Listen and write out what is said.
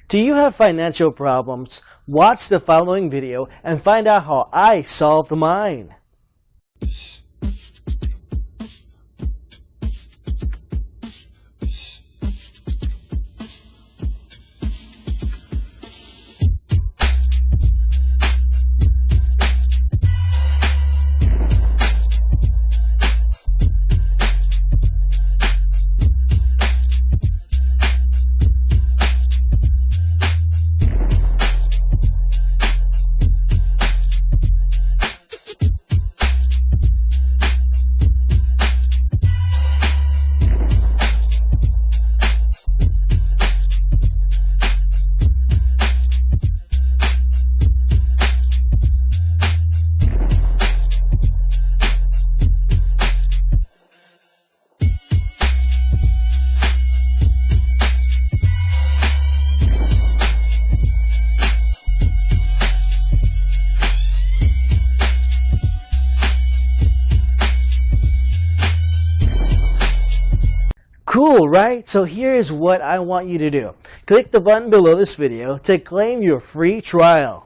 Do you have financial problems? Watch the following video and find out how I solved mine. Cool, right? So here's what I want you to do. Click the button below this video to claim your free trial.